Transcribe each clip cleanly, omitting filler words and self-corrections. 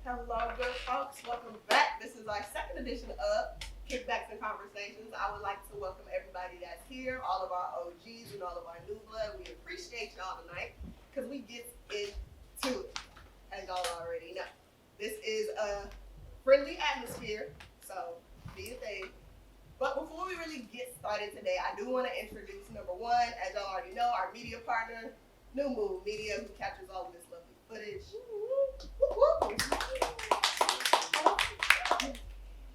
Hello, good folks. Welcome back. This is our second edition of Kickbacks and Conversations. I would like to welcome everybody that's here, all of our OGs and all of our new blood. We appreciate y'all tonight because we get into it, as y'all already know. This is a friendly atmosphere, so be a thing. But before we really get started today, I do want to introduce number one, as y'all already know, our media partner, New Moon Media, who captures all of this lovely footage.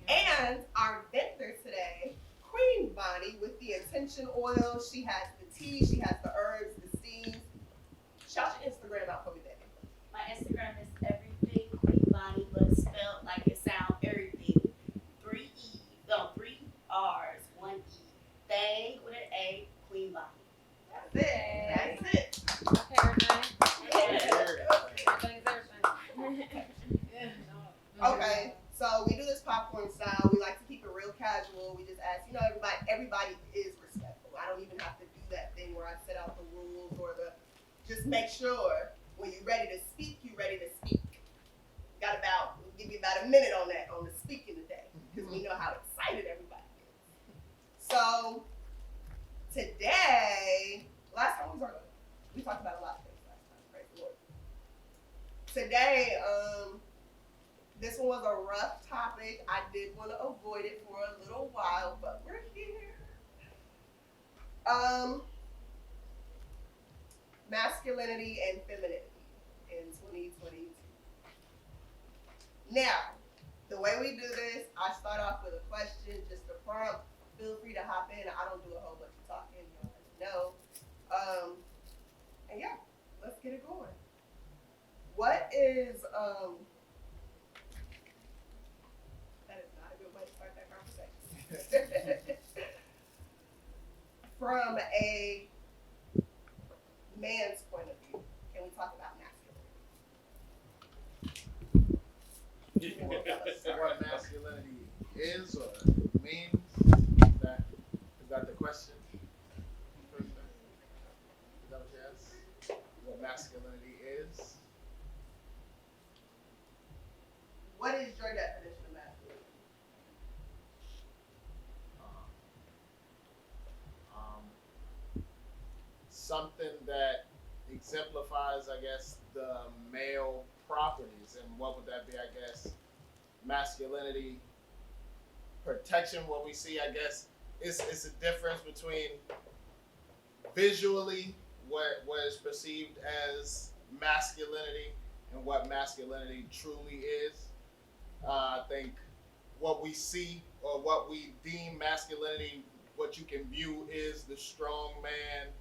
And our vendor today, Queen Bonnie, with the intention oil. She has the tea, she has the herbs, the steams. Shout your Instagram out for me, baby. My Instagram is everything Queen Bonnie, but spelled like it sounds everything. 3 R's, 1 E. Thing with an A, Queen Bonnie. That's it. That's it. Okay, everybody. Okay, so we do this popcorn style. We like to keep it real casual. We just ask, everybody is respectful. I don't even have to do that thing where I set out the rules or just make sure when you're ready to speak, you're ready to speak. We'll give you about a minute on that, on the speaking today, because we know how excited everybody is. So, today, last time we talked about a lot of things last time, praise the Lord. Today, this one was a rough topic. I did want to avoid it for a little while, but we're here. Masculinity and femininity in 2022. Now, the way we do this, I start off with a question, just a prompt. Feel free to hop in. I don't do a whole bunch of talking, you know. And yeah, let's get it going. What is that is not a good way to start that conversation. From a man's point of view, can we talk about masculinity? What masculinity is or means? Is that the question? Is that what you asked? What masculinity is? What is your definition of masculinity? Something that exemplifies, I guess, the male properties. And what would that be, I guess? Masculinity, protection. What we see, I guess, it's a difference between visually what is perceived as masculinity and what masculinity truly is. I think what we see or what we deem masculinity, what you can view is the strong man,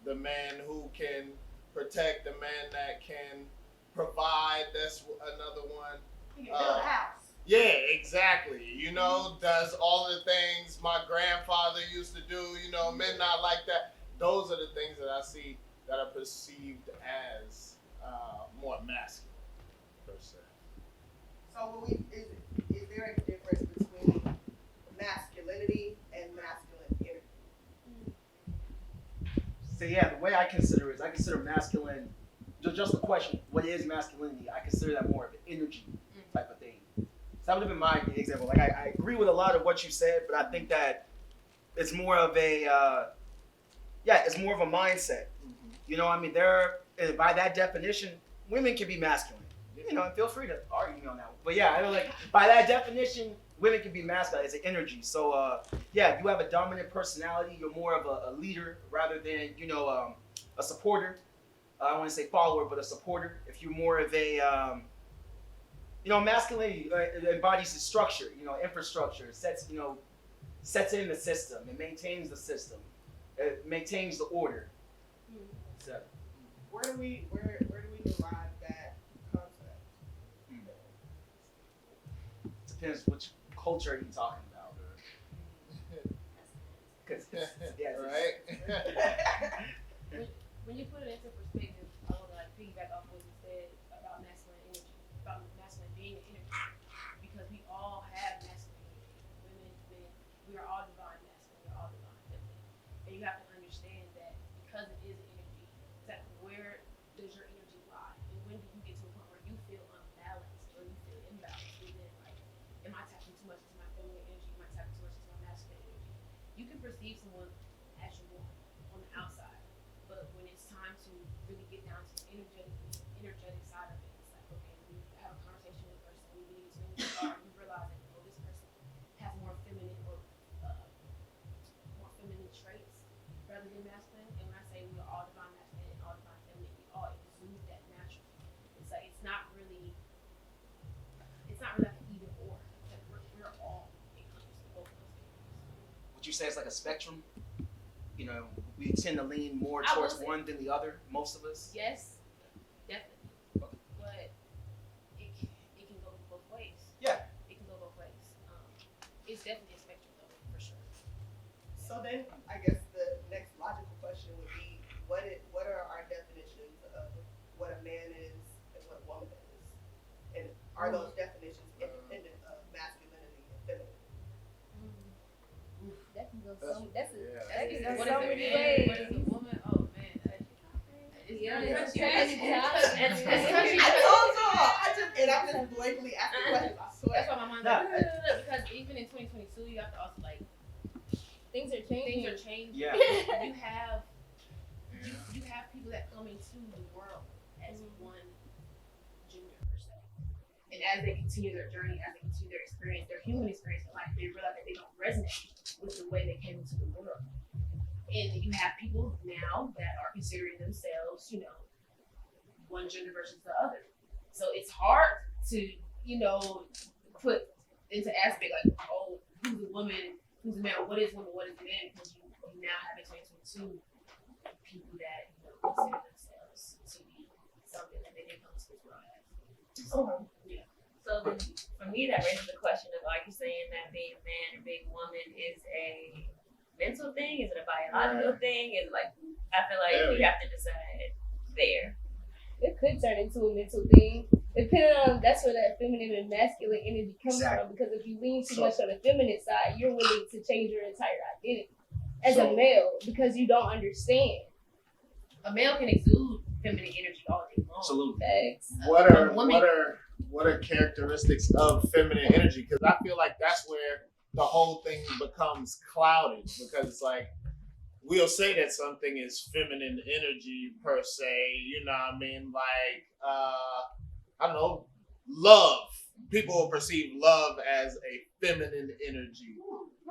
the man who can protect, the man that can provide. That's another one. You can build a house. Yeah, exactly. Does all the things my grandfather used to do, men not like that. Those are the things that I see that are perceived as more masculine, per se. So is there a difference between masculinity and masculine energy? So yeah, the way I consider it is I consider masculine, just the question, what is masculinity? I consider that more of an energy type of thing. So that would have been my example. Like I agree with a lot of what you said, but I think that it's more of a, it's more of a mindset. Mm-hmm. By that definition, women can be masculine. Feel free to argue me on that one. But yeah, by that definition, women can be masculine. It's an energy. So if you have a dominant personality, you're more of a leader rather than a supporter. I don't want to say follower, but a supporter. If you're more of a masculinity embodies the structure, infrastructure, sets in the system, it maintains the system, it maintains the order. So, Where do we derive that concept? Depends which culture are you talking about. Right? When you put it into perspective, I want to piggyback off what you said about masculine energy, about masculine being an energy, because we all have masculine energy. Women, men, we are all divine masculine, we are all divine feminine. And you have to understand that because it is an energy, that where does your energy lie? And when do you get to a point where you feel unbalanced or you feel you can perceive someone as you want on the outside, but when it's time to really get down to the energetic side of it, it's like, okay, we have a conversation with a person, we need to know who they are, we realize that, oh, this person has more feminine or more feminine traits rather than masculine. And when I say we are all divine masculine and all divine feminine, we all exude that naturally. It's like it's not really like an either or. It's like we're all encompassed both of those areas. Would you say it's like a spectrum? You know, we tend to lean more I towards will say- one than the other, most of us. Yes, definitely. But it can go both ways. Yeah. It can go both ways. It's definitely a spectrum though, for sure. So then, I guess the next logical question would be, what are our definitions of what a man is and what a woman is? And are those definitions independent of masculinity and femininity? That can go That's- so. That's a, yeah. that can go What so is a many man? ways. What is a woman? Oh man. It's Yeah, really it's touchy. touchy. It's I touchy. told y'all, I'm just blatantly asking questions, I That's swear. why my mind's Nah, like, because even in 2022, you have to also like Things are changing. things are changing. Yeah. You have you have people that come into the world as one gender per se, and as they continue their journey, as they continue their experience, their human experience in life, they realize that they don't resonate with the way they came into the world. And you have people now that are considering themselves, you know, one gender versus the other. So it's hard to, you know, put into aspect like, oh, who's a woman, who's a man, what is woman, what is man, because you now have in 2022 people that, you know, consider themselves to be something that they didn't come to this world as. Yeah. So then, for me, that raises the question of, are you saying that being a man or being a woman is a mental thing? Is it a biological thing? Is it like, I feel like we have to decide there. It could turn into a mental thing. Depending on, that's where that feminine and masculine energy comes from. Because if you lean too much on the feminine side, you're willing to change your entire identity as a male because you don't understand. A male can exude feminine energy all day long. Absolutely. Facts. What are characteristics of feminine energy? Because I feel like that's where the whole thing becomes clouded, because it's like we'll say that something is feminine energy per se, you know what I mean? Like I don't know, love. People will perceive love as a feminine energy,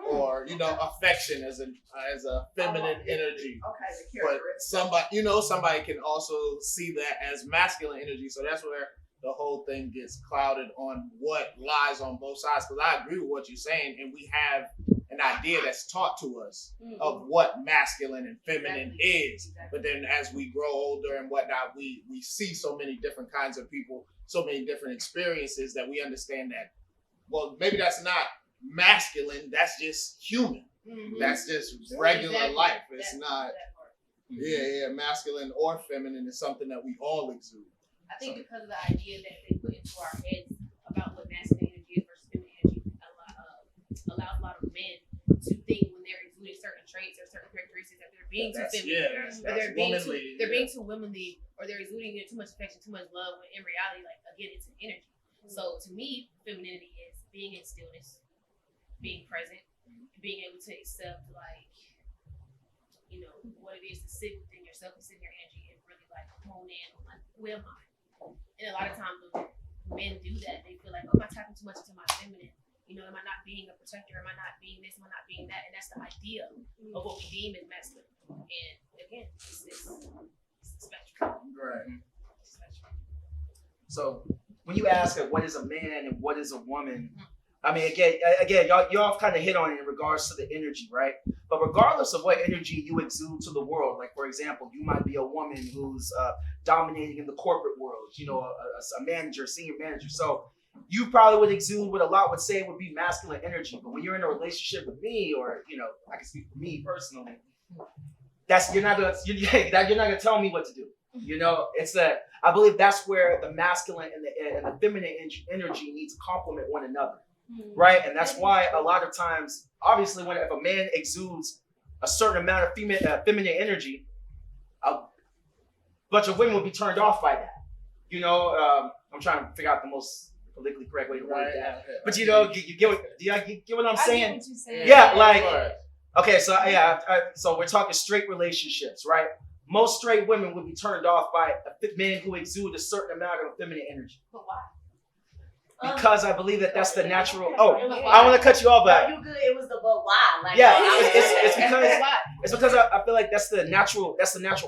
or you know, affection as a feminine energy. Okay, the But characteristics. somebody can also see that as masculine energy. So that's where the whole thing gets clouded on what lies on both sides. Because I agree with what you're saying, and we have an idea that's taught to us of what masculine and feminine is. But then as we grow older and whatnot, we see so many different kinds of people, so many different experiences that we understand that, well, maybe that's not masculine, that's just human. Mm-hmm. That's just regular Exactly. life. It's That- not, that part. yeah, masculine or feminine is something that we all exude. I think because of the idea that they put into our heads about what masculine energy is versus feminine energy allows a lot of men to think when they're exuding certain traits or certain characteristics that they're being too feminine, or they're being too womanly, or they're exuding too much affection, too much love. When in reality, like again, it's an energy. So to me, femininity is being in stillness, being present, being able to accept like, you know, what it is to sit within yourself and sit in your energy and really like hone in on like, who am I? And a lot of times when men do that, they feel like, oh, am I tapping too much into my feminine? You know, am I not being a protector? Am I not being this? Am I not being that? And that's the idea of what we deem as masculine. And again, it's a spectrum. Right. It's a spectrum. So when you ask what is a man and what is a woman, I mean, again, y'all kind of hit on it in regards to the energy, right? But regardless of what energy you exude to the world, like for example, you might be a woman who's dominating in the corporate world, you know, a manager, senior manager. So you probably would exude what a lot would say would be masculine energy. But when you're in a relationship with me, or you know, I can speak for me personally, you're not gonna tell me what to do. You know, I believe that's where the masculine and the feminine energy need to complement one another. Right, and that's why a lot of times, obviously, if a man exudes a certain amount of feminine energy, a bunch of women will be turned off by that. You know, I'm trying to figure out the most politically correct way to word that. But you know, you get what I'm saying? I get what you're saying. Yeah, like Okay, so so we're talking straight relationships, right? Most straight women would be turned off by men who exude a certain amount of feminine energy. But why? Because I believe that's the natural. Oh, I want to cut you off, but you good. It was the but why? Like, yeah, why? it's because I feel like that's the natural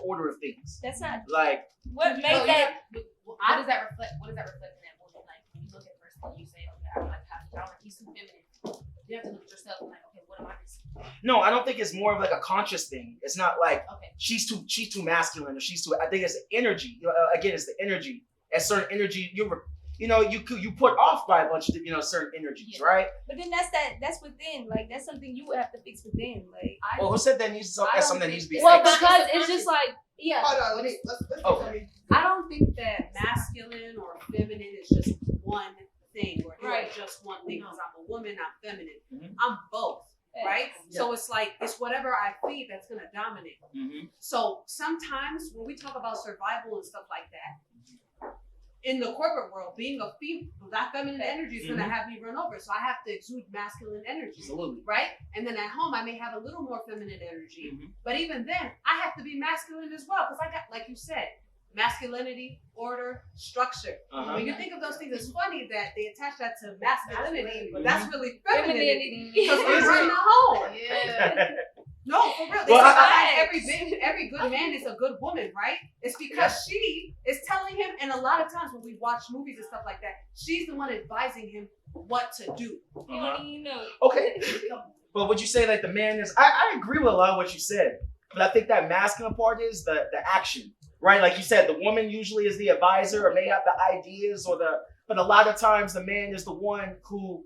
order of things. That's not Like, what made that. What does that reflect? What does that reflect in that woman? Like, when you look at a person and you say, okay, I don't like how I don't like he's too feminine. You have to look at yourself and like, okay, what am I missing? no, I don't think it's more of like a conscious thing. It's not like Okay. she's too masculine or she's too. I think it's the energy. Again, it's the energy. A certain energy you put off by a bunch of certain energies, right? But then that's within. Like that's something you would have to fix within. Like Well, who said that needs that's something that needs to be well, fixed? because it's just like yeah. Hold on, let's Okay. I don't think that masculine or feminine is just one thing or Right. just one thing. Because I'm a woman, I'm feminine. Mhm. I'm both, right? Yeah. So it's like it's whatever I feed that's gonna dominate. Mm-hmm. So sometimes when we talk about survival and stuff like that, in the corporate world, being a female, that feminine energy is gonna have me run over. So I have to exude masculine energy. Absolutely. Right? And then at home, I may have a little more feminine energy. Mhm. But even then, I have to be masculine as well. Because I got, like you said, masculinity, order, structure. Uh-huh. When you think of those things, it's funny that they attach that to masculinity, but that's really femininity. Femininity. Because we run the home. Yeah. No, for real. They Well, say every good man is a good woman, right? It's because she is telling him, and a lot of times when we watch movies and stuff like that, she's the one advising him what to do. Uh-huh. You know. Okay. But would you say like the man is? I agree with a lot of what you said, but I think that masculine part is the action, right? Like you said, the woman usually is the advisor or may have the ideas but a lot of times the man is the one who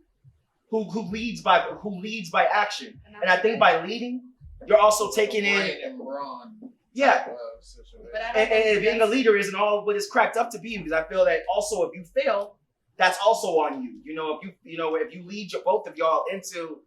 leads by action, and I think by leading, you're also taking in and Braun. yeah. But I don't And think being a that's- leader isn't all what it's cracked up to be, because I feel that also if you fail, that's also on you. If you lead both of y'all into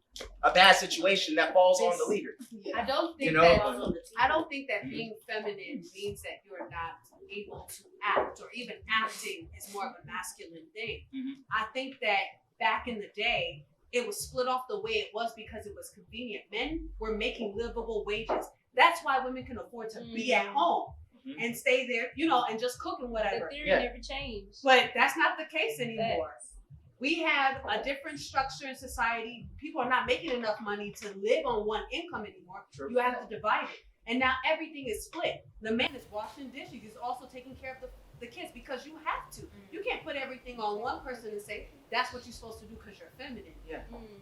a bad situation, that falls on the leader. I don't think You know? I don't think that being feminine means that you're not able to act, or even acting is more of a masculine thing. Mhm. I think that back in the day, it was split off the way it was because it was convenient. Men were making livable wages. That's why women can afford to be at home Mhm. and stay there, and just cook and The whatever. theory Yeah. never changed. But that's not the case anymore. Facts. We have a different structure in society. People are not making enough money to live on one income anymore. True. You have to divide it. And now everything is split. The man is washing dishes. He's also taking care of the kids because you have to. You can't put everything on one person and say, that's what you're supposed to do because you're feminine.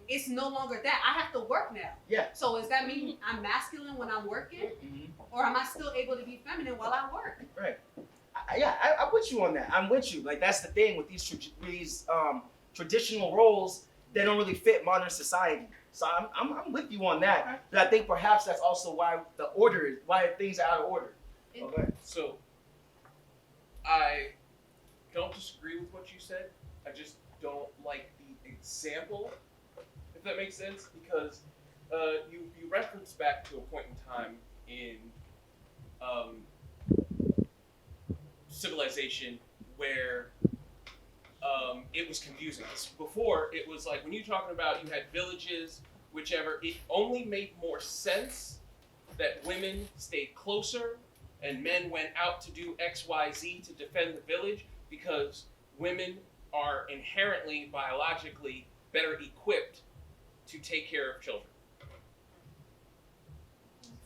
It's no longer that. I have to work now. Yeah. So does that mean I'm masculine when I'm working? Or am I still able to be feminine while I work? Right. I'm with you on that. I'm with you. Like that's the thing with these traditional roles. They don't really fit modern society. So I'm with you on that. But I think perhaps that's also why things are out of order. Okay. So, I don't disagree with what you said. I just don't like the example, if that makes sense, because you referenced back to a point in time in civilization where it was confusing. Before, it was like when you're talking about you had villages, whichever, it only made more sense that women stayed closer and men went out to do X, Y, Z to defend the village, because women are inherently, biologically better equipped to take care of children.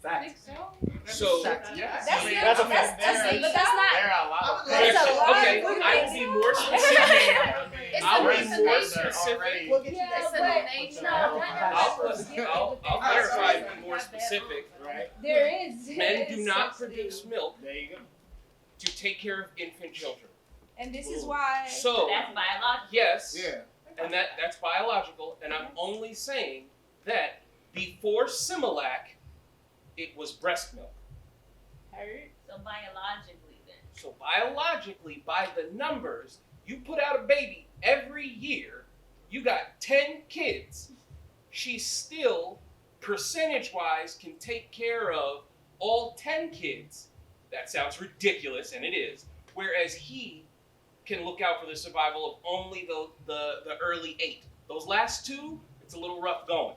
Fact. So, That's but not. There's a lot. okay, I will be more specific. I'll be more specific. We'll get you Yeah, that. but I'll clarify and be more specific. Right. there is. Men do not produce milk There you go. to take care of infant children. And this is why. So, That's biological. yes, Yeah. and that's biological, and I'm only saying that before Similac, it was breast milk. So biologically then. So biologically, by the numbers, you put out a baby every year, you got 10 kids. She still, percentage-wise, can take care of all 10 kids. That sounds ridiculous, and it is. Whereas he can look out for the survival of only the early 8. Those last 2, it's a little rough going.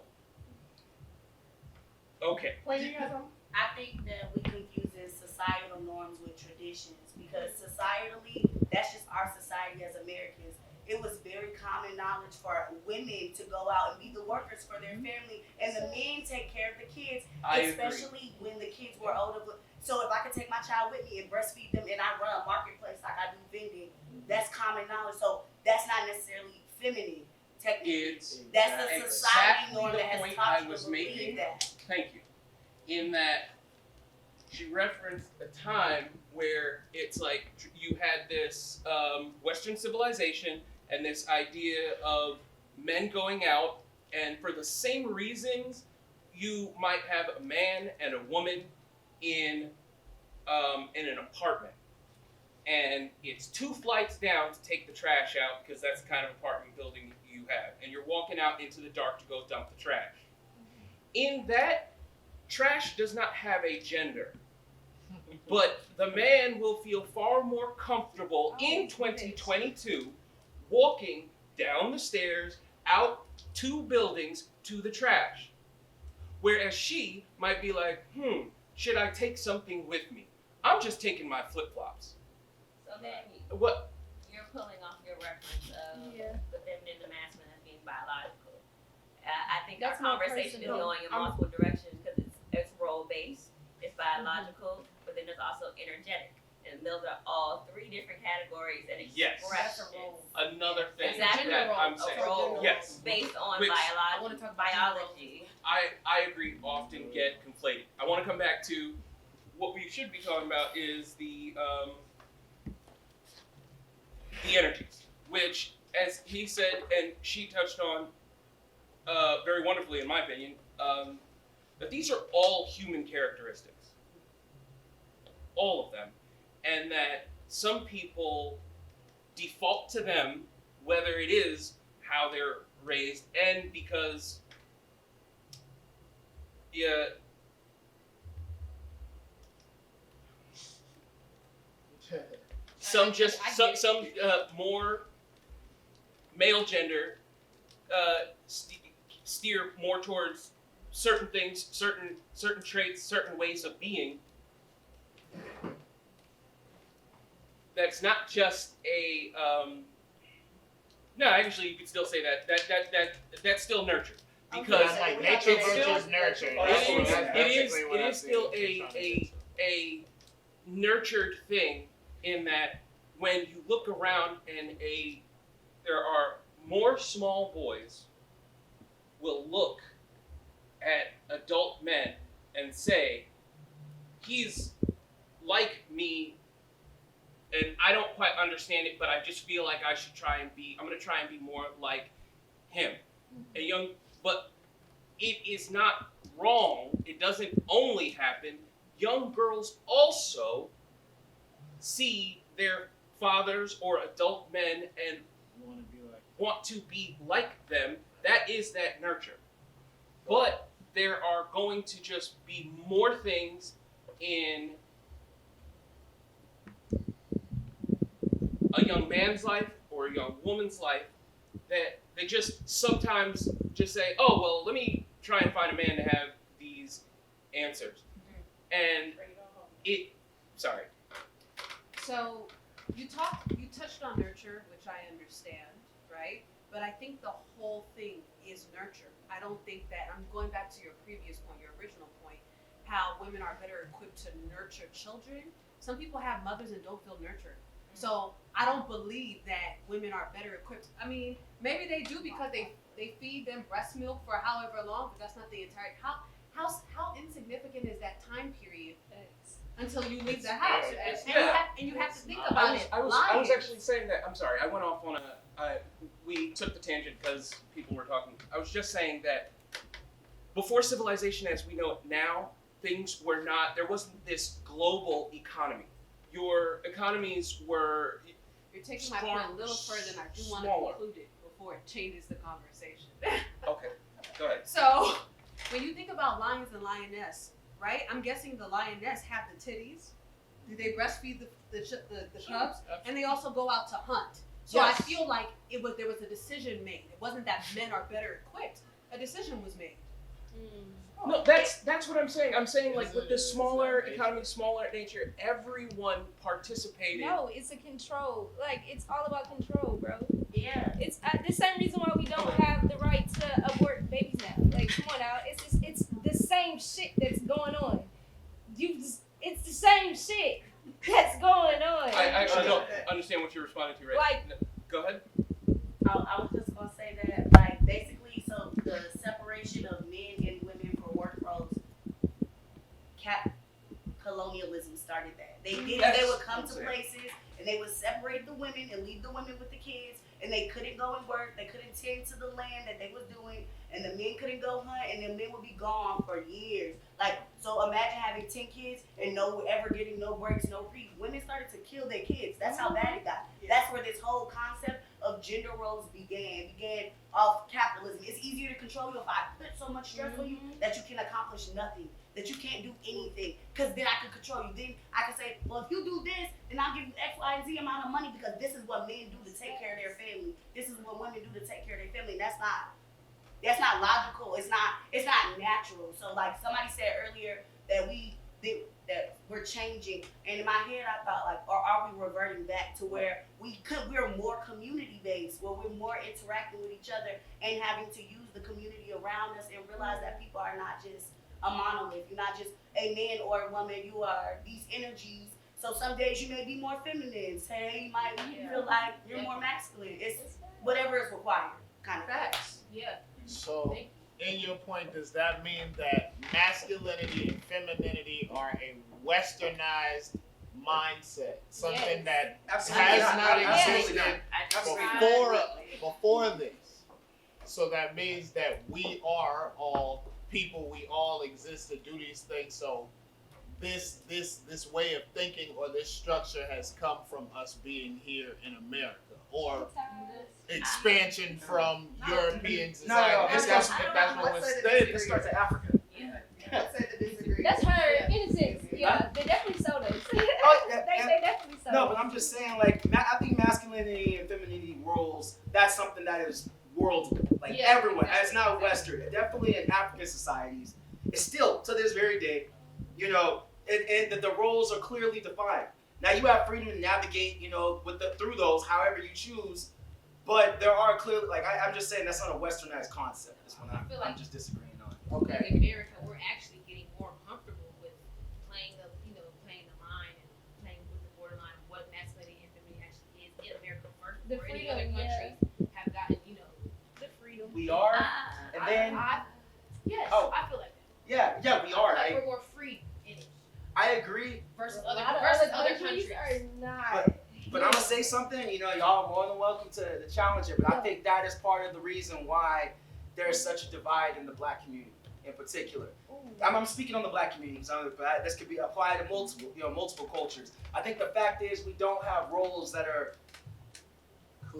Okay. I think that we confuse societal norms with traditions because societally, that's just our society as Americans. It was very common knowledge for women to go out and be the workers for their family, and the men take care of the kids, especially when the kids were older. So if I could take my child with me and breastfeed them, and I run a marketplace like I do vending, that's common knowledge. So that's not necessarily feminine. Technically, that's the society norm that has taught you to believe that. Thank you. In that she referenced a time where it's like you had this Western civilization and this idea of men going out, and for the same reasons, you might have a man and a woman in an apartment, and it's 2 flights down to take the trash out because that's the kind of apartment building you have, and you're walking out into the dark to go dump the trash. In that, trash does not have a gender, but the man will feel far more comfortable in 2022 walking down the stairs, out 2 buildings to the trash. Whereas she might be like, should I take something with me? I'm just taking my flip-flops. So then What? you're pulling off your reference of the feminine and the masculine as being biological. I think That's our more conversation is personal. going in multiple directions because it's role-based, it's biological, but then there's also energetic. And those are all 3 different categories and Yes. expressions. Another thing Exactly. that I'm A saying. role Yes. based on Which- I wanna talk about biology. I agree often get conflated. I want to come back to what we should be talking about is the energies, which, as he said and she touched on very wonderfully, in my opinion, that these are all human characteristics, all of them, and that some people default to them, whether it is how they're raised and because some more male gender steer more towards certain things, certain traits, certain ways of being. That's not just a no. Actually, you could still say that's still nurture because like nature it's versus still, nurture. it is still a nurtured thing in that when you look around and there are more small boys will look at adult men and say, he's like me and I don't quite understand it, but I just feel like I'm going to try and be more like him. But it is not wrong. It doesn't only happen. Young girls also see their fathers or adult men and want to be like them. That is that nurture. But there are going to just be more things in a young man's life or a young woman's life that they just sometimes just say, oh, well, let me try and find a man to have these answers. And sorry. So you touched on nurture, which I understand, right? But I think the whole thing is nurture. I don't think that, I'm going back to your previous point, your original point, how women are better equipped to nurture children. Some people have mothers and don't feel nurtured. So I don't believe that women are better equipped. I mean, maybe they do because they feed them breast milk for however long, but that's not the entire, how insignificant is that time period until you leave the house? And you have to think about it. I was actually saying that, I'm sorry, I went off on we took the tangent because people were talking. I was just saying that before civilization as we know it now, things were not, there wasn't this global economy. Your economies were You're taking my point a little further, and I do want to conclude it before it changes the conversation. Okay, go ahead. So, when you think about lions and lioness, right? I'm guessing the lioness have the titties. Do they breastfeed the cubs? And they also go out to hunt. So Yes. I feel like there was a decision made. It wasn't that men are better equipped. A decision was made. No, that's what I'm saying. I'm saying like with the smaller economy, smaller nature, everyone participated. No, it's a control. Like, it's all about control, bro. Yeah. It's the same reason why we don't have the right to abort babies now. Like, come on now, it's the same shit that's going on. It's the same shit that's going on. I actually don't understand what you're responding to right Like- now. Go ahead. I was just gonna say that, like, basically, so the separation of men and women for work roles, colonialism started that. They did it. They would come to places and they would separate the women and leave the women with the kids, and they couldn't go and work. They couldn't tend to the land that they was doing, and the men couldn't go hunt, and the men would be gone for years. Like, so imagine having 10 kids and no ever getting no breaks, no free. Women started to kill their kids. That's how bad it got. That's where this whole concept of gender roles began off capitalism. It's easier to control you if I put so much stress on you that you can accomplish nothing, that you can't do anything, because then I can control you. Then I can say, well, if you do this, then I'll give you X, Y, and Z amount of money, because this is what men do to take care of their family. This is what women do to take care of their family. That's not logical. It's not natural. So like somebody said earlier that we're changing, and in my head I thought like, or are we reverting back to where we're more community based, where we're more interacting with each other and having to use the community around us and realize that people are not just a monolith. You're not just a man or a woman. You are these energies. So some days you may be more feminine. Today you might feel like you're more masculine. It's whatever is required, kind of. Facts. Yeah. So, in your point, does that mean that masculinity and femininity are a westernized mindset? Something that has not existed before this. So that means that we are all people, we all exist to do these things. So this way of thinking or this structure has come from us being here in America, or expansion from European society. If that's what was stated. It starts in Africa. Let's say the disagree. That's her innocence. Yeah, they definitely sold us. They definitely sold No, us. but I'm just saying, like, I think masculinity and femininity roles, that's something that is world, like everyone. It's not Western. Definitely in African societies, it's still, to this very day, you know, the roles are clearly defined. Now you have freedom to navigate, you know, through those however you choose, but there are clearly, like, I'm just saying that's not a westernized concept. That's what I'm just disagreeing on. In America, we're actually getting more comfortable with playing the line and playing with the borderline of what masculinity and femininity actually is in America first. The Where any freedom, other countries have gotten, the freedom. We are, and then I feel like that. yeah, we are. We're more free in it I agree. versus A other lot of countries. are not. But I'm gonna say something. You know, y'all are more than welcome to challenge it. But I think that is part of the reason why there is such a divide in the Black community, in particular. I'm speaking on the Black community, but this could be applied to multiple cultures. I think the fact is we don't have roles that are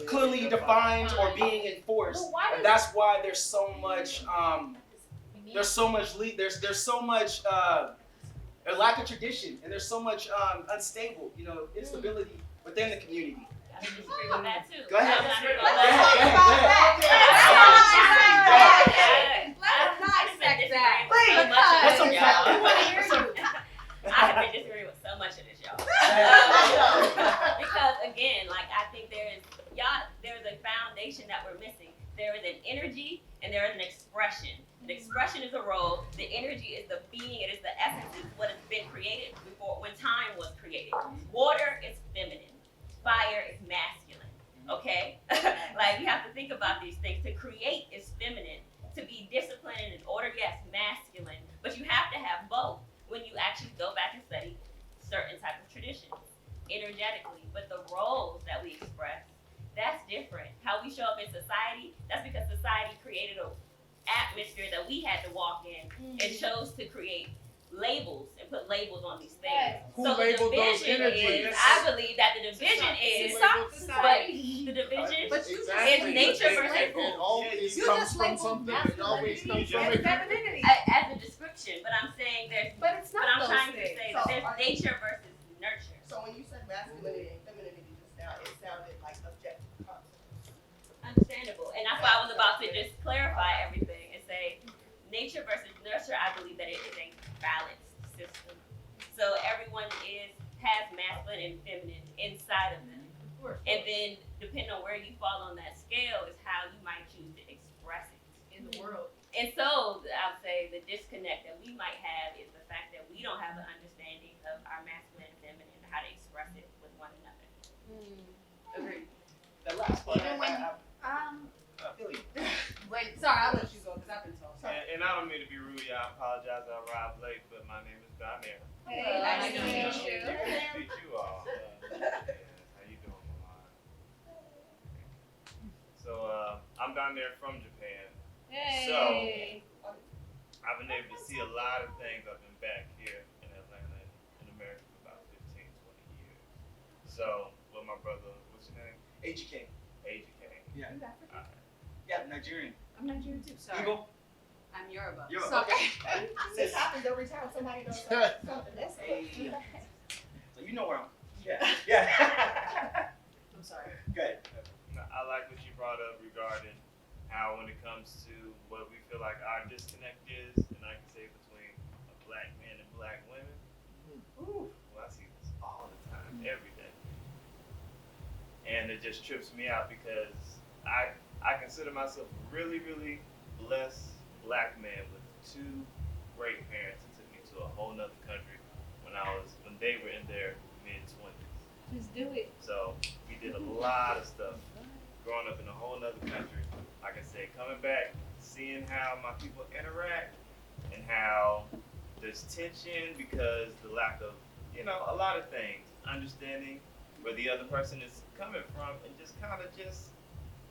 clearly defined or being enforced, and that's why there's so much. There's so much a lack of tradition, and there's so much unstable, instability within the community. I disagree with that too. Go ahead. I have been disagreeing with so much of this, y'all. Because again, like I think there's a foundation that we're missing. There is an energy and there is an expression. The expression is a role. The energy is the being. It is the essence. It's what has been created before when time was created. Water is feminine. Fire is masculine. Okay? Like you have to think about these things. To create is feminine. To be disciplined and in order, yes, masculine. But you have to have both when you actually go back and study certain type of traditions energetically. But the roles that we express, that's different. How we show up in society, that's because society created an atmosphere that we had to walk in and chose to create labels and put labels on these things. Who So the labeled those division energies? is, I believe that the division is, but the division is nature versus It always comes from something. It always comes from it. as a description. But I'm saying there's, But it's but not I'm those trying to things. say that there's nature versus nurture. So when you said masculinity and femininity just now, it sounded like objective concepts. Understandable. And that's why I was about to just clarify everything and say nature versus culture, I believe that it is a balanced system. So everyone has masculine and feminine inside of them. Of course. And then depending on where you fall on that scale is how you might choose to express it In the world. And so I'll say the disconnect that we might have is the fact that we don't have an understanding of our masculine and feminine and how to express it with one another. Agreed. The last part. Even when I feel you. Sorry, I'll let you go because I've been talking. And I don't mean to be rude, y'all. I apologize. I'm Rob Blake, but my name is Diamond. Hey, nice nice to to meet meet you. you. Nice to meet you all. How you doing, Milan? So I'm down there from Japan. Hey. I've been able to see a lot of things. I've been back here in Atlanta, in America, for about 15, 20 years. So, with my brother, what's your name? AGK. AJK. Yeah. You African? Yeah, Nigerian. I'm Nigerian too. Sorry. Igbo? I'm Yoruba. Yoruba. Sorry. This happens every time somebody knows something. That's Hey. it. So you know where I'm. Yeah. Yeah. I'm sorry. Good. I like what you brought up regarding how when it comes to what we feel like our disconnect is, and I can say between a black man and black women. Ooh, well, I see this all the time, every day. And it just trips me out because I consider myself a really, really blessed black man with two great parents that took me to a whole nother country when they were in their mid-20s. Just do it. So we did a lot of stuff growing up in a whole nother country. Like I said, coming back, seeing how my people interact and how there's tension because the lack of, a lot of things, understanding where the other person is coming from and just kind of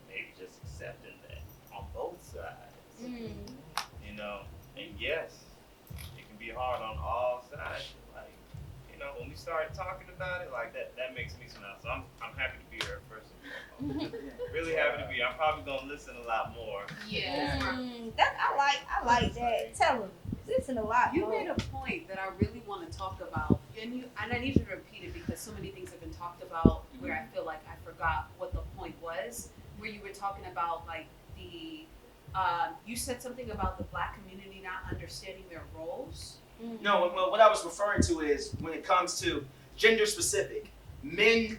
maybe just accepting that on both sides. And yes, it can be hard on all sides. Like, when we start talking about it, like that makes me smile. So I'm happy to be here first and foremost. Really happy to be here. I'm probably gonna listen a lot more. Yeah. I like that. Tell them. Listen a lot. You made a point that I really want to talk about, and I need you to repeat it because so many things have been talked about where I feel like I forgot what the point was. Where you were talking about like you said something about the black community not understanding their roles. No, what I was referring to is when it comes to gender specific, men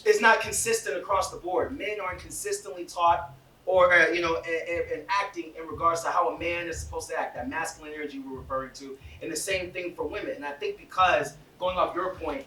is not consistent across the board. Men aren't consistently taught or and acting in regards to how a man is supposed to act. That masculine energy we're referring to, and the same thing for women. And I think because going off your point,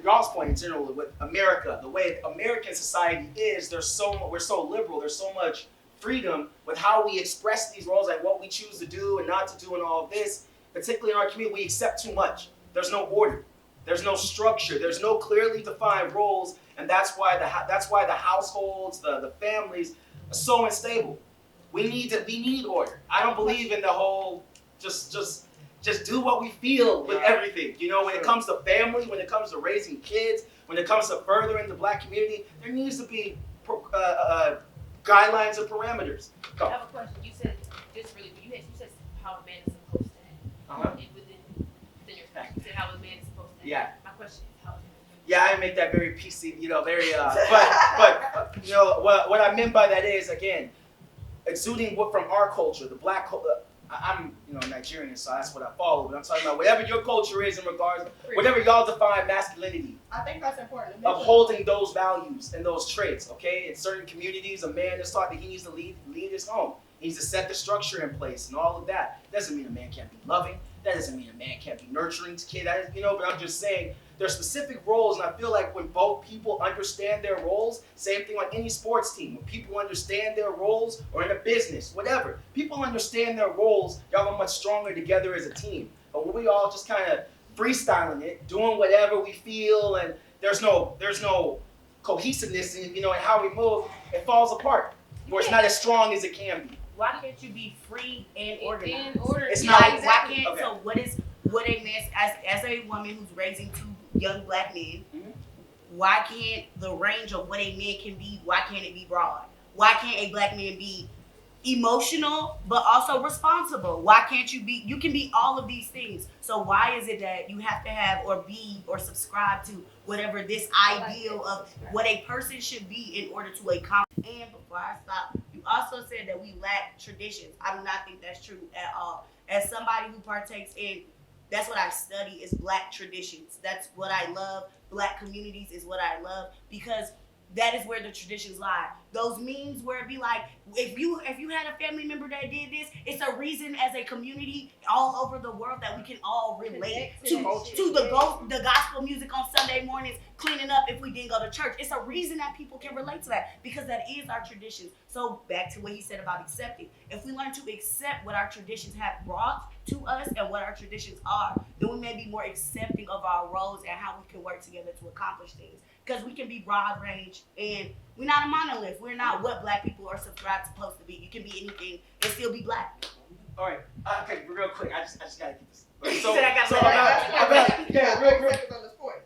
y'all's point in general, with America, the way American society is, we're so liberal. There's so much freedom with how we express these roles, like what we choose to do and not to do, and all of this. Particularly in our community, we accept too much. There's no order. There's no structure. There's no clearly defined roles, and that's why the households, the families are so unstable. We need order. I don't believe in the whole just do what we feel with everything. When it comes to family, when it comes to raising kids, when it comes to furthering the black community, there needs to be guidelines and parameters. I have a question. You said just really, you said how a man is supposed to act. Within your spectrum, you said how a man is supposed to act. Yeah. My question is how. Yeah, I make that very PC, very. But what I meant by that is again, exuding from our culture, the black culture. I'm Nigerian, so that's what I follow. But I'm talking about whatever your culture is in regards, whatever y'all define masculinity. I think that's important. to mention. Upholding those values and those traits, okay? In certain communities, a man is taught that he needs to lead his home. He needs to set the structure in place and all of that. Doesn't mean a man can't be loving. That doesn't mean a man can't be nurturing to kid. But I'm just saying there's specific roles, and I feel like when both people understand their roles, same thing on any sports team. When people understand their roles, or in a business, whatever, people understand their roles, y'all are much stronger together as a team. But when we all just kind of freestyling it, doing whatever we feel, and there's no cohesiveness in how we move, it falls apart. Or it's not as strong as it can be. Why can't you be free and organized? It's Like, not why can't? Okay. So what a man as a woman who's raising two young black men? Mhm. Why can't the range of what a man can be? Why can't it be broad? Why can't a black man be emotional but also responsible? Why can't you be? You can be all of these things. So why is it that you have to have or be or subscribe to whatever this ideal of what a person should be in order to accomplish? And before I stop, you also said that we lack traditions. I do not think that's true at all. as somebody who partakes in, that's what I study is Black traditions. That's what I love. Black communities is what I love because that is where the traditions lie. Those memes where it be like, if you had a family member that did this, it's a reason as a community all over the world that we can all relate to the gospel music on Sunday mornings, cleaning up if we didn't go to church. It's a reason that people can relate to that because that is our traditions. So back to what he said about accepting. If we learn to accept what our traditions have brought to us and what our traditions are, then we may be more accepting of our roles and how we can work together to accomplish things. Because we can be broad range and we're not a monolith. We're not what Black people are supposed to be. You can be anything and still be Black. All right. Okay, real quick. I just gotta get this. He said I gotta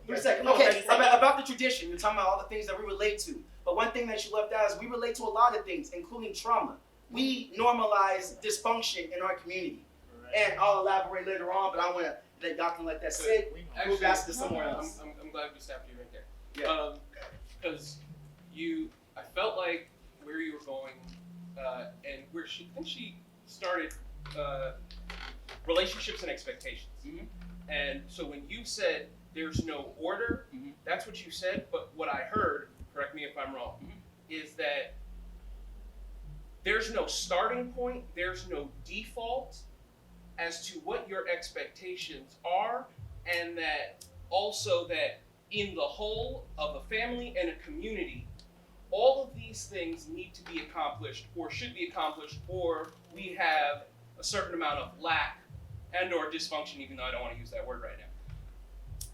Real second. Okay, about the tradition. You're talking about all the things that we relate to. But one thing that you left out is we relate to a lot of things, including trauma. We normalize dysfunction in our community. And I'll elaborate later on, but I want to let y'all can let that sit. We'll pass this somewhere else. I'm glad we stopped you right there. Yeah. Because I felt like where you were going, and where I think she started relationships and expectations. Mm-hmm. And so when you said there's no order, that's what you said. But what I heard, correct me if I'm wrong, is that there's no starting point, there's no default as to what your expectations are, and that also that in the whole of a family and a community, all of these things need to be accomplished or should be accomplished, or we have a certain amount of lack and or dysfunction, even though I don't want to use that word right now.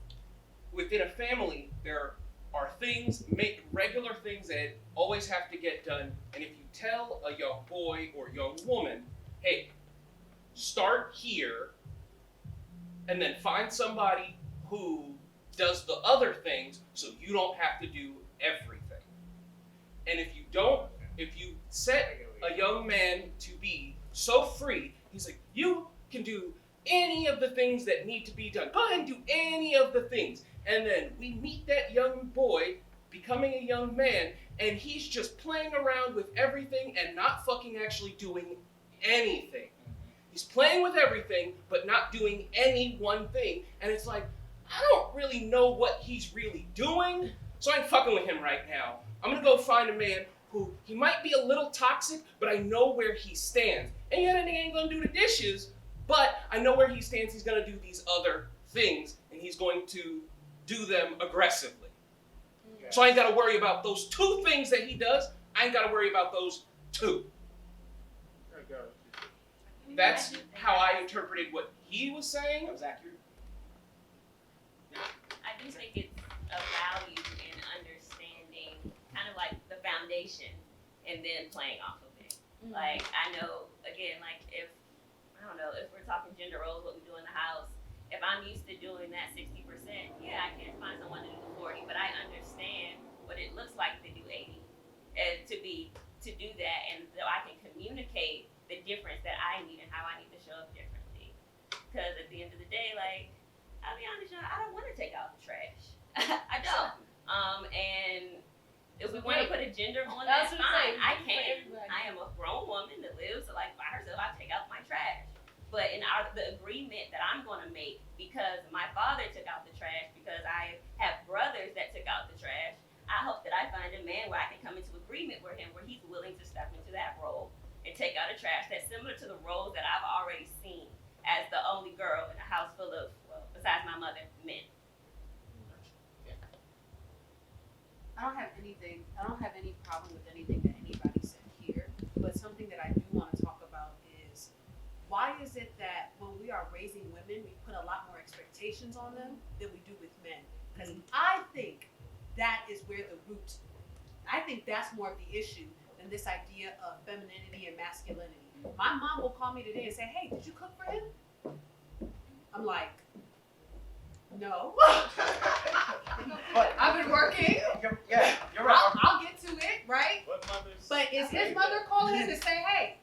Within a family, there are things, regular things that always have to get done, and if you tell a young boy or young woman, hey, start here, and then find somebody who does the other things so you don't have to do everything. And if you set a young man to be so free, he's like, you can do any of the things that need to be done. Go ahead and do any of the things. And then we meet that young boy becoming a young man, and he's just playing around with everything and not fucking actually doing anything. He's playing with everything, but not doing any one thing. And it's like, I don't really know what he's really doing, so I ain't fucking with him right now. I'm gonna go find a man who, he might be a little toxic, but I know where he stands. And yet I ain't gonna do the dishes, but I know where he stands. He's gonna do these other things, and he's going to do them aggressively. Yeah. So I ain't gotta worry about those two things that he does. I ain't gotta worry about those two. That's how I interpreted what he was saying. That was accurate. I do think it's a value in understanding kind of like the foundation and then playing off of it. Mm-hmm. Like, I know, again, like if we're talking gender roles, what we do in the house, if I'm used to doing that 60%, yeah, I can find someone to do the 40, but I understand what it looks like to do 80 and to do that, and so I can communicate the difference that I need and how I need to show up differently. Because at the end of the day, like, I'll be honest, y'all, I don't want to take out the trash. I don't. And if we want to put a gender on that, that's fine. I can. I am a grown woman that lives like by herself. I take out my trash. But in the agreement that I'm going to make, because my father took out the trash, because I have brothers that took out the trash, I hope that I find a man where I can come into agreement with him, where he's willing to step into that role and take out the trash that's similar to the roles that I've already seen as the only girl in a house full of, well, besides my mother, men. I don't have any problem with anything that anybody said here, but something that I do want to talk about is, why is it that when we are raising women, we put a lot more expectations on them than we do with men? Because I think that is where the root, I think that's more of the issue than this idea of femininity and masculinity. My mom will call me today and say, hey, did you cook for him? I'm like, no. But I've been working. You're right. I'll get to it, right? But is his mother calling him to say, hey,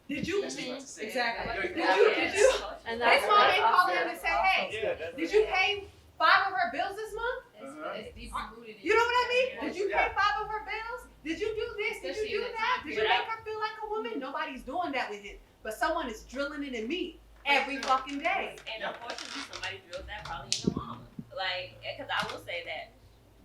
did you? Exactly. Did you? And his mom ain't calling him to say, hey, did you pay 5 of her bills this month? You know what I mean? Did you pay 5 of her bills? Did you do this? Did you do that? Did you make her feel like a woman? Nobody's doing that with him. But someone is drilling it in me. every fucking day. And unfortunately, somebody drilled that probably in your mama. Like, because I will say that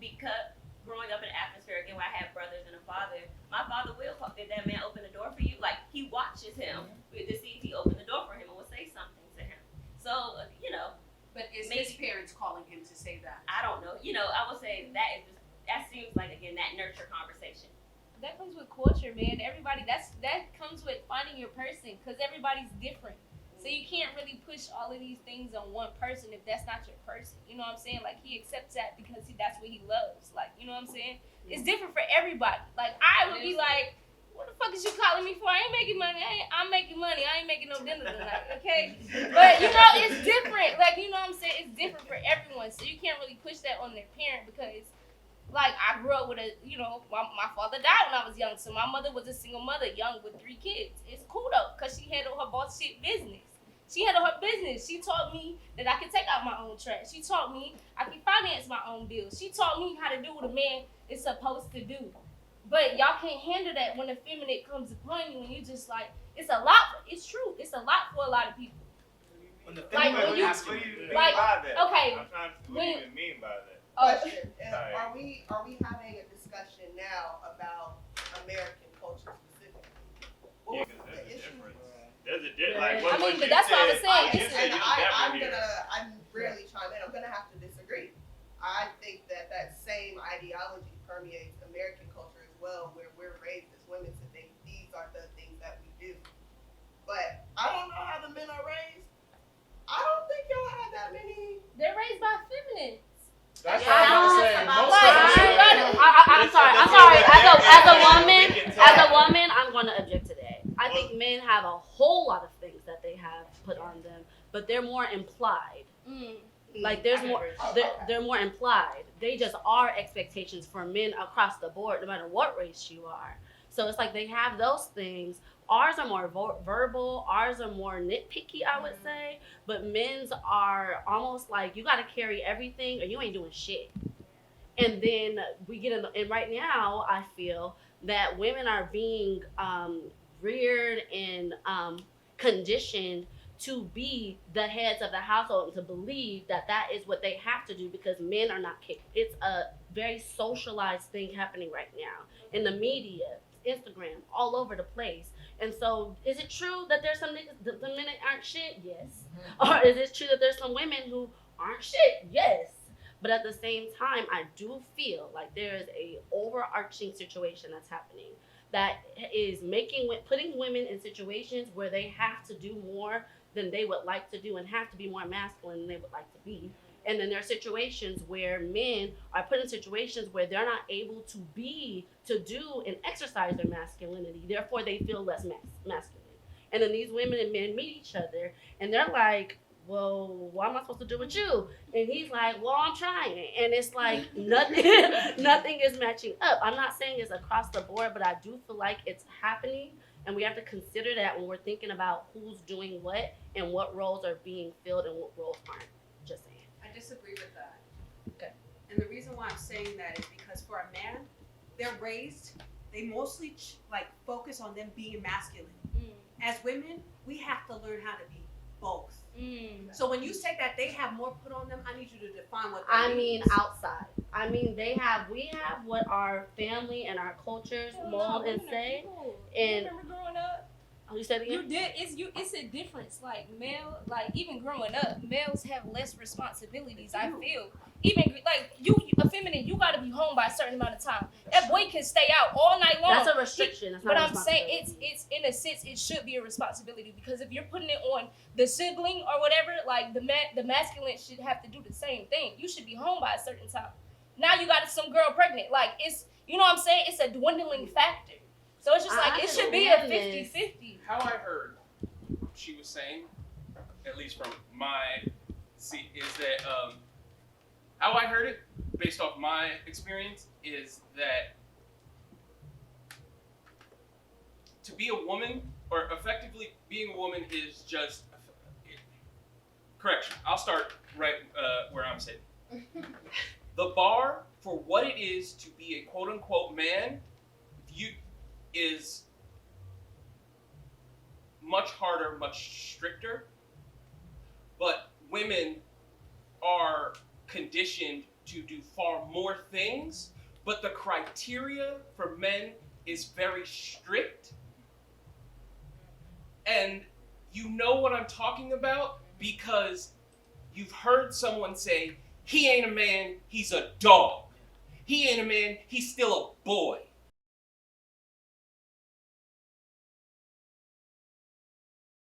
because growing up in an atmosphere again where I have brothers and a father, my father will call, did that man open the door for you? Like, he watches him to see if he opened the door for him and will say something to him. So, you know. But is his parents calling him to say that? I don't know. You know, I would say that is just, that seems like, again, that nurture conversation. That comes with culture, man. Everybody, that comes with finding your person, because everybody's different. So you can't really push all of these things on one person if that's not your person. You know what I'm saying? Like, he accepts that because that's what he loves. Like, you know what I'm saying? It's different for everybody. Like, I would be like, what the fuck is you calling me for? I ain't making money. I'm making money. I ain't making no dinner tonight, okay? But, you know, it's different. Like, you know what I'm saying? It's different for everyone. So you can't really push that on their parent because, like, I grew up with my father died when I was young. So my mother was a single mother, young with 3 kids. It's cool, though, because she handled her boss shit business. She handled her business. She taught me that I could take out my own trash. She taught me I could finance my own bills. She taught me how to do what a man is supposed to do. But y'all can't handle that when the feminine comes upon you and you just like, it's a lot. It's true. It's a lot for a lot of people. When the Like, when you- what do you mean like, by that? okay, I'm trying to, what do you mean by that? Question: Alright. Are we having a discussion now about American culture specifically? Yeah, What because was there's the a issue? difference. There's a difference. I Like, what mean, you but that's what I was said- saying. you It's- said And you was I'm never here. I'm rarely chime in. I'm gonna have to disagree. I think that same ideology permeates American culture as well, where we're raised as women to think these are the things that we do. But I don't know how the men are raised. I don't think y'all have that many. They're raised by feminists. That's Yeah, what I'm I saying. don't- Most Like, of them say that. I'm sorry. As a woman, I'm going to object to that. I think men have a whole lot of things that they have put on them, but they're more implied. Like there's more, they're more implied. They just are expectations for men across the board, no matter what race you are. So it's like they have those things. Ours are more verbal. Ours are more nitpicky, I would say. But men's are almost like you got to carry everything or you ain't doing shit. And then we get in, and right now I feel that women are being reared and conditioned to be the heads of the household and to believe that that is what they have to do because men are not capable. It's a very socialized thing happening right now in the media, Instagram, all over the place. And so is it true that there's some niggas, the men aren't shit? Yes. Or is it true that there's some women who aren't shit? Yes. But at the same time, I do feel like there is a overarching situation that's happening that is putting women in situations where they have to do more than they would like to do and have to be more masculine than they would like to be. And then there are situations where men are put in situations where they're not able to do and exercise their masculinity. Therefore, they feel less masculine. And then these women and men meet each other and they're like, well, what am I supposed to do with you? And he's like, well, I'm trying. And it's like nothing is matching up. I'm not saying it's across the board, but I do feel like it's happening. And we have to consider that when we're thinking about who's doing what and what roles are being filled and what roles aren't. Just saying. I disagree with that. Okay. And the reason why I'm saying that is because for a man, they're raised, they mostly focus on them being masculine. As women, we have to learn how to be both. So when you say that they have more put on them, I need you to define what that means. Outside. we have what our family and our cultures mold and say. And remember growing up? You said it again? It's a difference. Like even growing up, males have less responsibilities. I feel even like you a feminine, you got to be home by a certain amount of time. That boy can stay out all night long. That's a restriction. That's not But a I'm saying responsibility. it's in a sense it should be a responsibility because if you're putting it on the sibling or whatever, like the masculine should have to do the same thing. You should be home by a certain time. Now you got some girl pregnant. Like it's you know what I'm saying? It's a dwindling factor. So it's just like it should be a 50-50. How I heard she was saying, at least from my seat, is that how I heard it, based off my experience, is that to be a woman, or effectively being a woman, is just correction. I'll start right where I'm sitting. The bar for what it is to be a quote unquote man is much harder, much stricter women are conditioned to do far more things, but the criteria for men is very strict. And you know what I'm talking about because you've heard someone say, he ain't a man, he's a dog. He ain't a man, he's still a boy.